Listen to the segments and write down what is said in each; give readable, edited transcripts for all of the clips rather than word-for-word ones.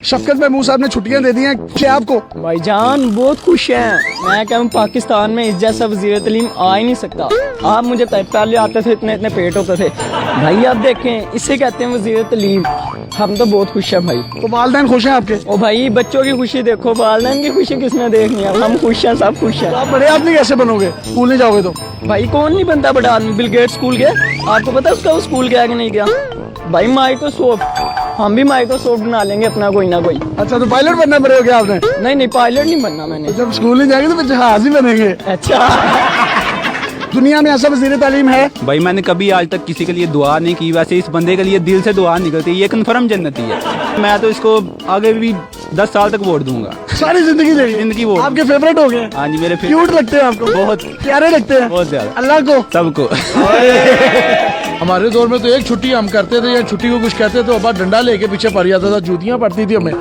शफकत महमूद साहब ने छुट्टियां दे दी हैं क्या आपको? भाईजान बहुत खुश हैं। मैं कहूँ पाकिस्तान में इस जैसा वज़ीर तालीम आ ही नहीं सकता। आप मुझे पहले आते थे इतने इतने पेट होते थे भाई, आप देखें इससे कहते हैं वज़ीर तालीम। हम तो बहुत खुश हैं भाई। तो वालिदैन खुश हैं आपके? ओ भाई बच्चों की खुशी देखो, वालिदैन की खुशी किसने देखनी है? हम खुश हैं, सब खुश हैं। आप बड़े आदमी कैसे बनोगे स्कूल नहीं जाओगे तो? भाई कौन नहीं बनता बड़ा आदमी? बिल गेट्स स्कूल गया, आपको पता है उसका वो स्कूल गया कि नहीं गया? भाई माइक्रोसॉफ्ट, हम भी माइक्रोसॉफ्ट बना लेंगे अपना कोई ना कोई। अच्छा तो पायलट बनना पड़ेगा आपने? नहीं पायलट नहीं बनना मैंने। तो जब स्कूल नहीं जाएंगे तो फिर जहाज ही बनेंगे। अच्छा दुनिया में ऐसा वज़ीर तालीम है? भाई मैंने कभी आज तक किसी के लिए दुआ नहीं की, वैसे इस बंदे के लिए दिल से दुआ निकलती है, ये कन्फर्म जन्नती है। मैं तो इसको आगे भी 10 साल तक वोट दूंगा, सारी जिंदगी वोट। आपके फेवरेट हो गए? हाँ जी मेरे क्यूट लगते हैं आपको? बहुत प्यारे लगते हैं बहुत ज्यादा, अल्लाह को सबको। हमारे दौर में तो एक छुट्टी हम करते थे या छुट्टी को कुछ कहते तो अब्बा डंडा लेके पीछे पड़ जाता था, जूतियां पड़ती थी हमें।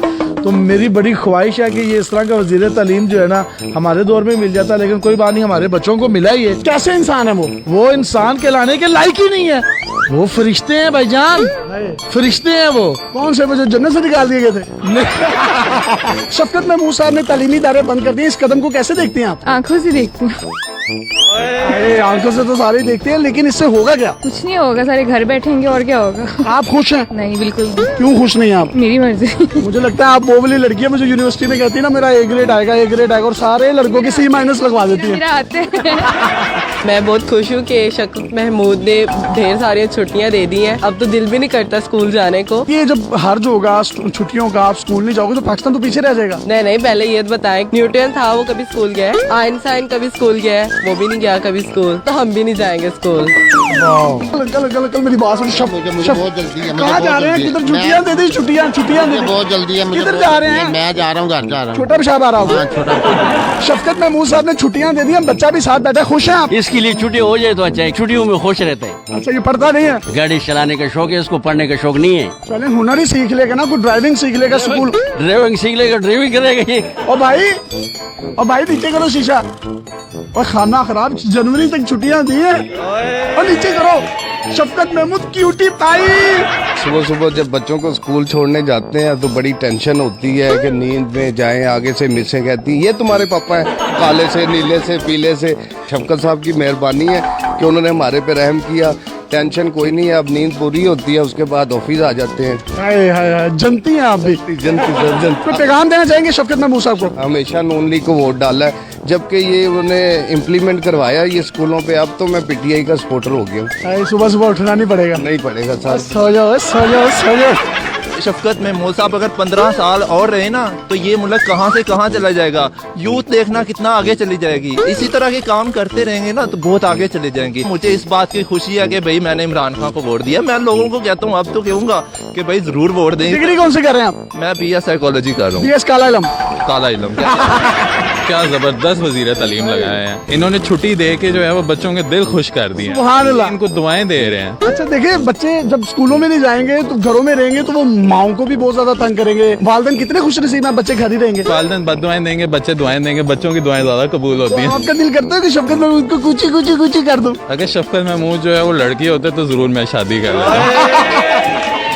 तो मेरी बड़ी ख्वाहिश है कि ये इस तरह का वज़ीर तालीम जो है ना हमारे दौर में मिल जाता, लेकिन कोई बात नहीं, हमारे बच्चों को मिला ही है। कैसे इंसान है वो इंसान कहलाने के लायक ही नहीं है, वो फरिश्ते हैं भाईजान, फरिश्ते हैं वो। कौन से मुझे जन्नत से निकाल दिए गए थे? शफकत महमूद साहब ने तालीमी इदारे बंद कर दिए, इस कदम को कैसे देखती हैं आप? आंखों से देखती हूँ। अरे आंखों से तो सारे देखते हैं, लेकिन इससे होगा क्या? कुछ नहीं होगा, सारे घर बैठेंगे और क्या होगा। आप खुश हैं? नहीं बिल्कुल भी। क्यों खुश नहीं हैं आप? मेरी मर्जी। मुझे लगता है आप वो वाली लड़की है, मुझे यूनिवर्सिटी में कहती है ना मेरा A ग्रेड आएगा A ग्रेड आएगा, और सारे लड़कों की C- लगवा देती है। मेरा आते हैं। मैं बहुत खुश हूँ कि शफकत महमूद ने ढेर सारी छुट्टियाँ दे दी हैं। अब तो दिल भी नहीं करता स्कूल जाने को। ये जब हर्ज होगा छुट्टियों का, आप स्कूल नहीं जाओगे तो पाकिस्तान तो पीछे रह जाएगा। नहीं पहले ये बताएं, न्यूटन था वो कभी स्कूल गया है? आइंस्टाइन कभी स्कूल गया है? वो भी नहीं गया कभी स्कूल, तो हम भी नहीं जाएंगे स्कूल। कल मेरी बात सुन। बहुत जल्दी है। कहाँ जा रहे हैं? किधर? छुट्टियाँ दे दी, छुट्टियाँ दे दी। बहुत जल्दी है मुझे। किधर जा रहे हैं? मैं जा रहा हूँ, घर जा रहा हूँ। छोटा पेशाब आ रहा हाँ, हूँ। छोटा। शफकत महमूद साहब ने छुट्टियाँ दे दी, हम बच्चा भी साथ बैठा, खुश हैं आप? इसके लिए छुट्टी हो जाए तो अच्छा है, छुट्टियों में खुश रहता है। अच्छा ये पढ़ता नहीं है? गाड़ी चलाने का शौक है, इसको पढ़ने का शौक नहीं है। चले हुनर ही सीख लेगा ना, कुछ ड्राइविंग सीख लेगा स्कूल। ड्राइविंग सीख लेगा, ड्राइविंग करेगा ये। और भाई नीचे करो शीशा। और खाना खराब, जनवरी तक छुट्टियां दी है और नीचे करो। शफकत महमूद क्यूटी पाई। सुबह सुबह जब बच्चों को स्कूल छोड़ने जाते हैं तो बड़ी टेंशन होती है कि नींद में जाएं, आगे से मिसें कहती हैं ये तुम्हारे पापा हैं, काले से नीले से पीले से। शफकत साहब की मेहरबानी है कि उन्होंने हमारे पे रहम किया। टेंशन कोई नहीं है, अब नींद पूरी होती है, उसके बाद ऑफिस आ जाते हैं। हाय जनती हैं आप भी। जनती कोई पैगाम देना चाहेंगे शफकत महमूद साहब को? हमेशा नून लीग को वोट डाला है, जबकि ये उन्होंने इम्प्लीमेंट करवाया ये स्कूलों पे। अब तो मैं PTI का सपोर्टर हो गया हूँ। सुबह सुबह उठना नहीं पड़ेगा? नहीं पड़ेगा सर। सो जाओ। शफकत महमूद साहब अगर 15 साल और रहे ना तो ये मुल्क कहाँ से कहाँ चला जाएगा। यूथ देखना कितना आगे चली जाएगी। इसी तरह के काम करते रहेंगे ना तो बहुत आगे चले जाएंगे। मुझे इस बात की खुशी है कि भाई मैंने इमरान खान को वोट दिया। मैं लोगों को कहता हूँ, अब तो कहूँगा कि भाई जरूर वोट दें। डिग्री कौन सी कर रहे हैं आप? मैं BS साइकोलॉजी कर रहा हूँ। BS काला इलम। क्या जबरदस्त वजीर तालीम लगाए हैं इन्होंने। छुट्टी दे के जो है वो बच्चों के दिल खुश कर दिए, इनको दुआएं दे रहे हैं। अच्छा देखिए, बच्चे जब स्कूलों में नहीं जाएंगे तो घरों में रहेंगे तो वो माओ को भी बहुत ज्यादा तंग करेंगे। वालिदैन कितने खुश नसीब हैं, बच्चे घर ही रहेंगे। वालिदैन बददुआएं देंगे, बच्चे दुआएं देंगे। बच्चों की दुआएं ज्यादा कबूल होती हैं। आपका दिल करता है कि शफकत महमूद को कुची कर दूं? अगर शफकत महमूद जो है वो लड़की होते तो जरूर मैं शादी कर लेता।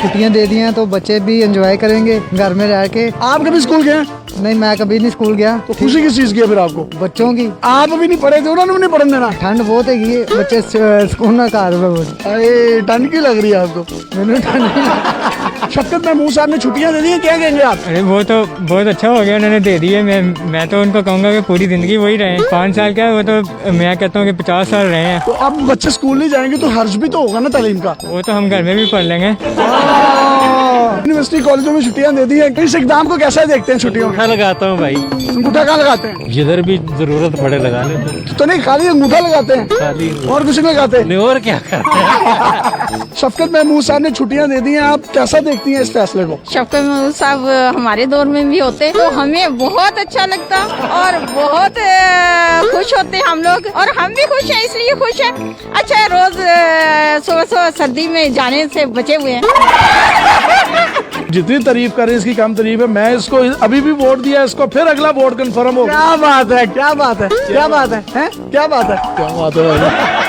छुट्टियां दे दी हैं तो बच्चे भी एंजॉय करेंगे घर में रह के। आप कभी स्कूल गए? नहीं, मैं कभी नहीं स्कूल गया। तो खुशी किस चीज की है फिर आपको? बच्चों की। आप अभी नहीं पढ़े थे, उन्होंने भी नहीं पढ़ने देना? ठंड बहुत है, बच्चे स्कूल ना कार में। अरे ठंड की लग रही है आपको? मैंने ठंड। शफकत महमूद साहब ने छुट्टियां दे दी हैं, क्या कहेंगे आप? अरे वो तो बहुत अच्छा हो गया, उन्होंने दे दी है। मैं तो उनको कहूँगा कि पूरी जिंदगी वही रहे। 5 साल क्या, वो तो मैं कहता हूँ कि 50 साल रहे हैं। तो अब बच्चे स्कूल नहीं जाएंगे तो हर्ज भी तो होगा ना तालीम का? वो तो हम घर में भी पढ़ लेंगे। यूनिवर्सिटी कॉलेजों में छुट्टियां दे दी हैं, इस इकदाम को कैसा देखते हैं? छुट्टियों अंगूठा लगाता हूँ भाई। अंगूठा कहाँ लगाते हैं? जिधर भी जरूरत पड़े लगा लेते। तो नहीं, खाली अंगूठा लगाते हैं? खाली और कुछ नहीं लगाते? नहीं, और क्या करते हैं। शफकत महमूद साहब ने छुट्टियां दे दी हैं, आप कैसा देखती हैं इस फैसले को? शफकत महमूद साहब हमारे दौर में भी होते तो हमें बहुत अच्छा लगता और बहुत खुश होते हम लोग, और हम भी खुश हैं, इसलिए खुश हैं। अच्छा रोज सुबह सर्दी में जाने से बचे हुए हैं। जितनी तारीफ करें इसकी कम तारीफ है। मैं इसको अभी भी वोट दिया, इसको फिर अगला वोट कंफर्म हो। क्या बात है, क्या बात है, क्या बात है, क्या बात है, क्या बात है।